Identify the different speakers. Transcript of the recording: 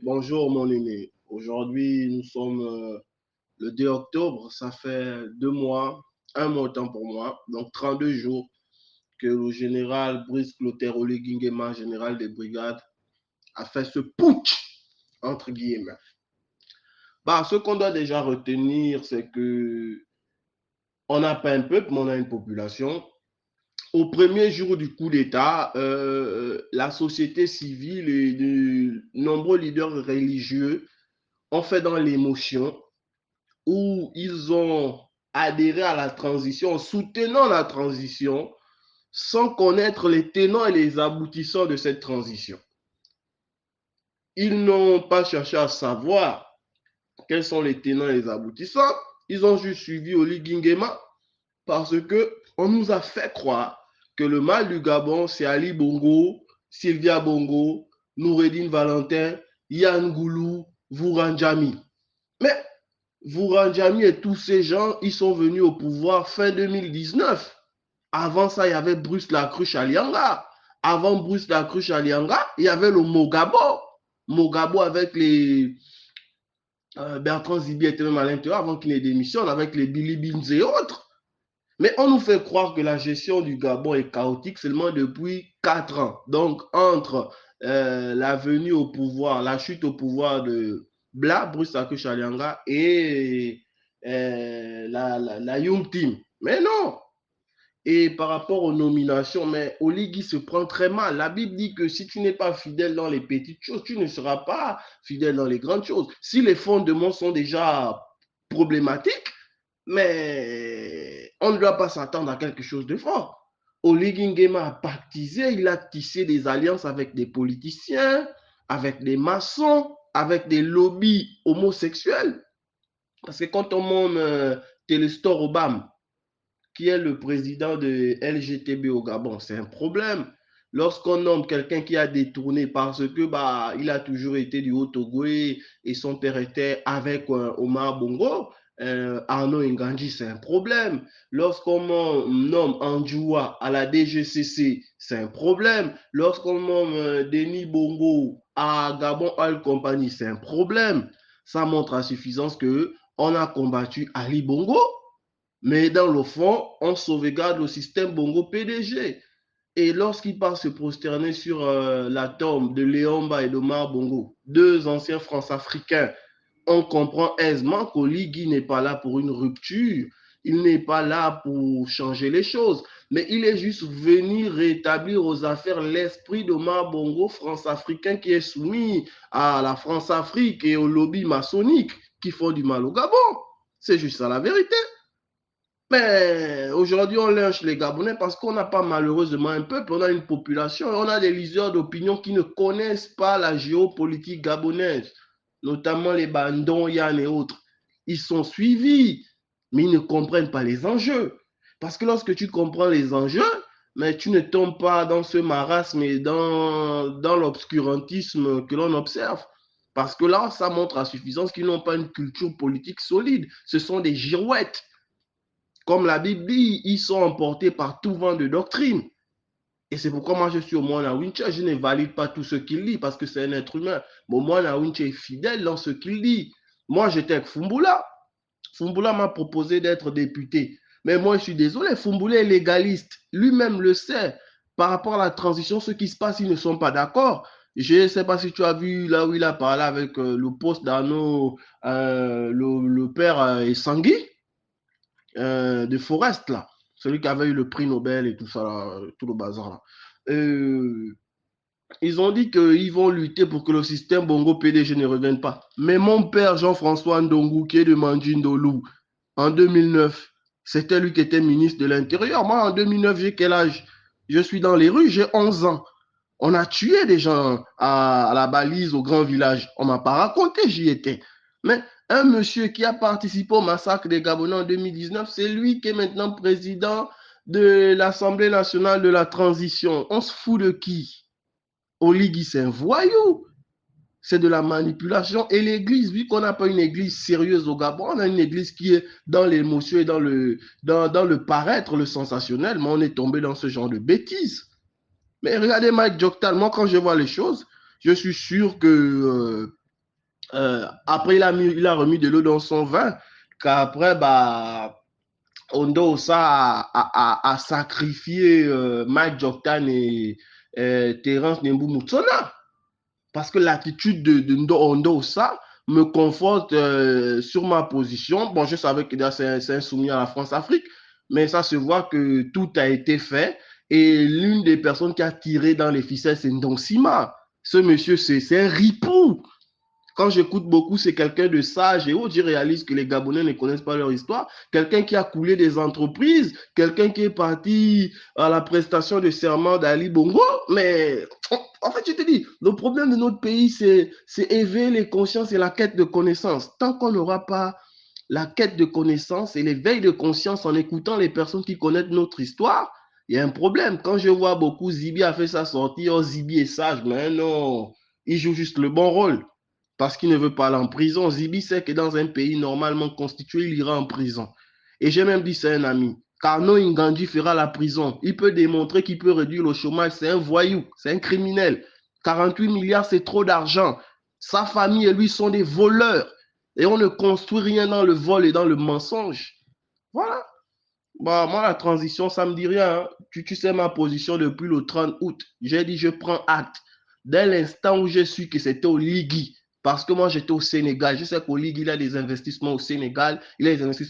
Speaker 1: Bonjour mon aîné. Aujourd'hui, nous sommes le 2 octobre. Ça fait 2 mois, un mois autant pour moi, donc 32 jours que le général Brice Clotaire Oligui Nguema, général des brigades, a fait ce putsch, entre guillemets. Ce qu'on doit déjà retenir, c'est que on n'a pas un peuple, mais on a une population. Au premier jour du coup d'État, la société civile et de nombreux leaders religieux ont fait dans l'émotion où ils ont adhéré à la transition, en soutenant la transition, sans connaître les tenants et les aboutissants de cette transition. Ils n'ont pas cherché à savoir quels sont les tenants et les aboutissants. Ils ont juste suivi Oligui Nguema parce qu'on nous a fait croire que le mal du Gabon, c'est Ali Bongo, Sylvia Bongo, Noureddine Valentin, Yann Goulou, Vouranjami. Mais Vouranjami et tous ces gens, ils sont venus au pouvoir fin 2019. Avant ça, il y avait Bruce Lacruche Alianga. Avant Bruce Lacruche Alianga, il y avait le Mogabo. Mogabo avec les Bertrand Zibi était même à l'intérieur avant qu'il ait démissionné, avec les Billy Beans et autres. Mais on nous fait croire que la gestion du Gabon est chaotique seulement depuis 4 ans. Donc, entre la venue au pouvoir, la chute au pouvoir de Bla, Bruce Lacruche Alianga et la Young Team. Mais non. Et par rapport aux nominations, mais Oligui se prend très mal. La Bible dit que si tu n'es pas fidèle dans les petites choses, tu ne seras pas fidèle dans les grandes choses. Si les fondements sont déjà problématiques, mais on ne doit pas s'attendre à quelque chose de fort. Oligui Nguema a pactisé, il a tissé des alliances avec des politiciens, avec des maçons, avec des lobbies homosexuels. Parce que quand on nomme Téléstor Obama, qui est le président de LGTB au Gabon, c'est un problème. Lorsqu'on nomme quelqu'un qui a détourné parce que il a toujours été du Haut-Togo et son père était avec Omar Bongo, Arnaud Nganji, c'est un problème. Lorsqu'on nomme Anjoua à la DGCC, c'est un problème. Lorsqu'on nomme Denis Bongo à Gabon Oil Company, c'est un problème. Ça montre à suffisance que on a combattu Ali Bongo, mais dans le fond, on sauvegarde le système Bongo PDG. Et lorsqu'il part se prosterner sur la tombe de Léomba et d'Omar Bongo, deux anciens France-Africains, on comprend aisément qu'Oligui n'est pas là pour une rupture, il n'est pas là pour changer les choses, mais il est juste venu rétablir aux affaires l'esprit d'Omar Bongo, France-Africain, qui est soumis à la France-Afrique et au lobby maçonnique qui font du mal au Gabon. C'est juste ça la vérité. Mais aujourd'hui, on lynche les Gabonais parce qu'on n'a pas malheureusement un peuple, on a une population, on a des leaders d'opinion qui ne connaissent pas la géopolitique gabonaise, notamment les Bandon, Yann et autres. Ils sont suivis, mais ils ne comprennent pas les enjeux. Parce que lorsque tu comprends les enjeux, mais tu ne tombes pas dans ce marasme et dans l'obscurantisme que l'on observe. Parce que là, ça montre à suffisance qu'ils n'ont pas une culture politique solide. Ce sont des girouettes. Comme la Bible dit, ils sont emportés par tout vent de doctrine. Et c'est pourquoi moi je suis au Moine Winche, je ne valide pas tout ce qu'il dit parce que c'est un être humain. Mais au Moine Winche est fidèle dans ce qu'il dit. Moi j'étais avec Fumboula. Fumboula m'a proposé d'être député. Mais moi je suis désolé, Fumboula est légaliste. Lui-même le sait. Par rapport à la transition, ce qui se passe, ils ne sont pas d'accord. Je ne sais pas si tu as vu là où il a parlé avec le poste d'Arnaud, le père Essangui. De Forest, là, celui qui avait eu le prix Nobel et tout ça, là, tout le bazar. Là. Ils ont dit qu'ils vont lutter pour que le système Bongo PDG ne revienne pas. Mais mon père Jean-François Ndongo, qui est de Mandjindolou, en 2009, c'était lui qui était ministre de l'Intérieur. Moi, en 2009, j'ai quel âge? Je suis dans les rues, j'ai 11 ans. On a tué des gens à la balise au grand village. On ne m'a pas raconté, j'y étais. Mais un monsieur qui a participé au massacre des Gabonais en 2019, c'est lui qui est maintenant président de l'Assemblée nationale de la transition. On se fout de qui? Oligui, c'est un voyou. C'est de la manipulation. Et l'église, vu qu'on n'a pas une église sérieuse au Gabon, on a une église qui est dans l'émotion et dans le paraître, le sensationnel, mais on est tombé dans ce genre de bêtises. Mais regardez Mike Joktal, moi quand je vois les choses, je suis sûr que Après, il a remis de l'eau dans son vin. Qu'après, bah, Ondo ça a sacrifié Mike Joktan et Terence Nembu Mutsona. Parce que l'attitude de Ondo ça me conforte sur ma position. Bon, je savais que c'est insoumis à la France-Afrique, mais ça se voit que tout a été fait. Et l'une des personnes qui a tiré dans les ficelles, c'est Ndonsima. Ce monsieur, c'est un ripou. Quand j'écoute beaucoup, c'est quelqu'un de sage et autres. Je réalise que les Gabonais ne connaissent pas leur histoire. Quelqu'un qui a coulé des entreprises, quelqu'un qui est parti à la prestation de serment d'Ali Bongo. Mais en fait, je te dis, le problème de notre pays, c'est éveiller les consciences et la quête de connaissances. Tant qu'on n'aura pas la quête de connaissances et l'éveil de conscience en écoutant les personnes qui connaissent notre histoire, il y a un problème. Quand je vois beaucoup, Zibi a fait sa sortie, oh, Zibi est sage, mais non, il joue juste le bon rôle parce qu'il ne veut pas aller en prison. Zibi sait que dans un pays normalement constitué, il ira en prison. Et j'ai même dit, c'est un ami. Carnot Ngandji fera la prison. Il peut démontrer qu'il peut réduire le chômage. C'est un voyou, c'est un criminel. 48 milliards, c'est trop d'argent. Sa famille et lui sont des voleurs. Et on ne construit rien dans le vol et dans le mensonge. Voilà. Bah, moi, la transition, ça ne me dit rien. Hein. Tu sais ma position depuis le 30 août. J'ai dit, je prends acte. Dès l'instant où j'ai su que c'était au Ligui, parce que moi, j'étais au Sénégal. Je sais qu'au Ligui, il a des investissements au Sénégal. Il a des investissements